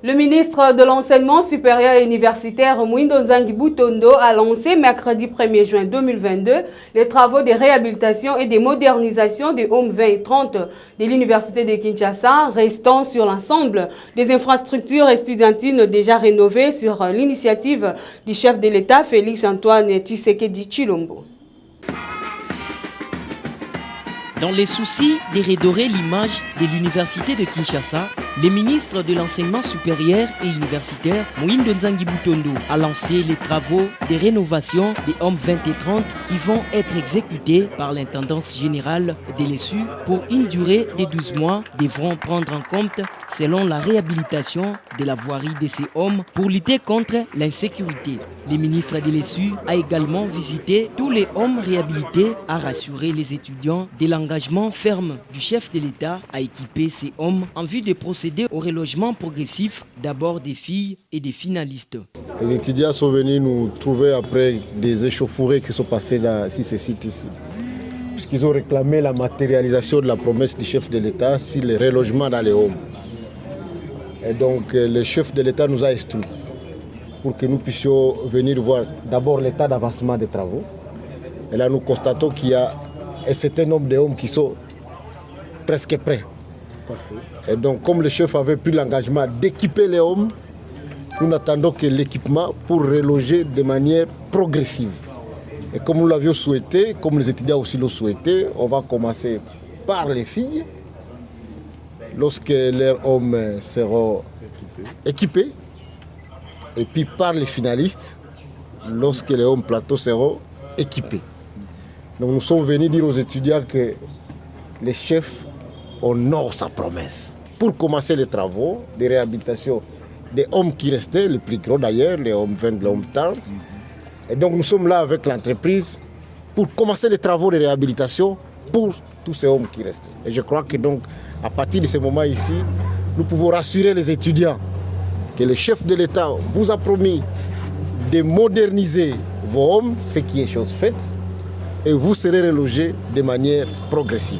Le ministre de l'Enseignement supérieur et universitaire Mwindo Nzangi Butondo a lancé mercredi 1er juin 2022 les travaux de réhabilitation et de modernisation des Home 20 et 30 de l'Université de Kinshasa, restant sur l'ensemble des infrastructures estudiantines déjà rénovées sur l'initiative du chef de l'État Félix-Antoine Tshisekedi Tshilombo. Dans les soucis de redorer l'image de l'Université de Kinshasa, le ministre de l'Enseignement supérieur et universitaire, Mwindo Nzangi Butondo, a lancé les travaux de rénovation des Home 20 et 30 qui vont être exécutés par l'intendance générale de l'ESU pour une durée de 12 mois, devront prendre en compte selon la réhabilitation de la voirie de ces hommes pour lutter contre l'insécurité. Le ministre de l'ESU a également visité tous les hommes réhabilités, a rassuré les étudiants de l'engagement ferme du chef de l'État à équiper ces hommes en vue de procéder au relogement progressif d'abord des filles et des finalistes. Les étudiants sont venus nous trouver après des échauffourées qui sont passées sur ces sites ici. Puisqu'ils ont réclamé la matérialisation de la promesse du chef de l'État sur le relogement dans les homes. Et donc le chef de l'État nous a instruits pour que nous puissions venir voir d'abord l'état d'avancement des travaux. Et là nous constatons qu'il y a un certain nombre de hommes qui sont presque prêts. Et donc comme le chef avait pris l'engagement d'équiper les hommes, nous n'attendons que l'équipement pour reloger de manière progressive. Et comme nous l'avions souhaité, comme les étudiants aussi l'ont souhaité, on va commencer par les filles. Lorsque leurs hommes seront équipés, et puis par les finalistes, lorsque les hommes plateaux seront équipés. Donc nous sommes venus dire aux étudiants que les chefs honorent sa promesse. Pour commencer les travaux de réhabilitation des hommes qui restaient, les plus gros d'ailleurs, les hommes 20, les hommes 30. Et donc nous sommes là avec l'entreprise pour commencer les travaux de réhabilitation pour tous ces hommes qui restaient. Et je crois que donc, à partir de ce moment ici, nous pouvons rassurer les étudiants que le chef de l'État vous a promis de moderniser vos hommes, ce qui est chose faite, et vous serez relogés de manière progressive.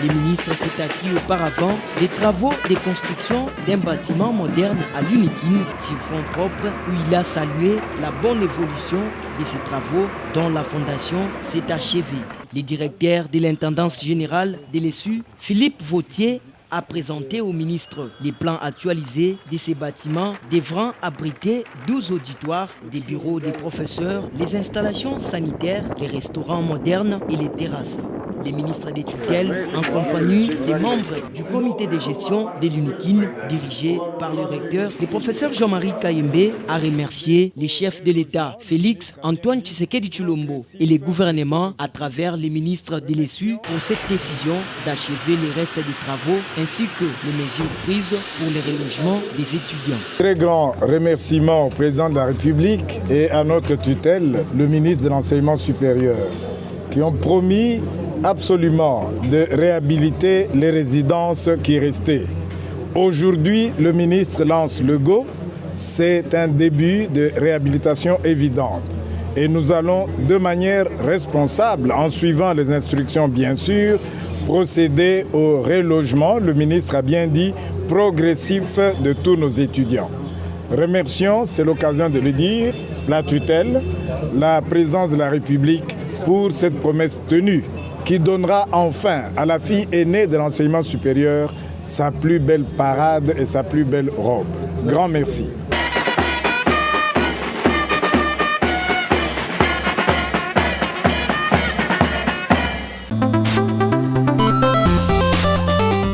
Le ministre s'est acquis auparavant des travaux de construction d'un bâtiment moderne à l'Unikin sur fonds propres où il a salué la bonne évolution de ces travaux dont la fondation s'est achevée. Le directeur de l'intendance générale de l'ESU, Philippe Vautier, a présenté au ministre les plans actualisés de ces bâtiments devront abriter 12 auditoires, des bureaux des professeurs, les installations sanitaires, les restaurants modernes et les terrasses. Les ministres des tutelles, en compagnie des membres du comité de gestion de l'Unikin, dirigé par le recteur, le professeur Jean-Marie Kayembe, a remercié les chefs de l'État, Félix Antoine Tshisekedi Tshilombo, et les gouvernements à travers les ministres de l'ESU pour cette décision d'achever les restes des travaux ainsi que les mesures prises pour le relogement des étudiants. Très grand remerciement au président de la République et à notre tutelle, le ministre de l'Enseignement supérieur, qui ont promis absolument de réhabiliter les résidences qui restaient. Aujourd'hui, le ministre lance le go. C'est un début de réhabilitation évidente. Et nous allons de manière responsable, en suivant les instructions bien sûr, procéder au relogement, le ministre a bien dit, progressif de tous nos étudiants. Remercions, c'est l'occasion de le dire, la tutelle, la présidence de la République pour cette promesse tenue qui donnera enfin à la fille aînée de l'enseignement supérieur sa plus belle parade et sa plus belle robe. Grand merci.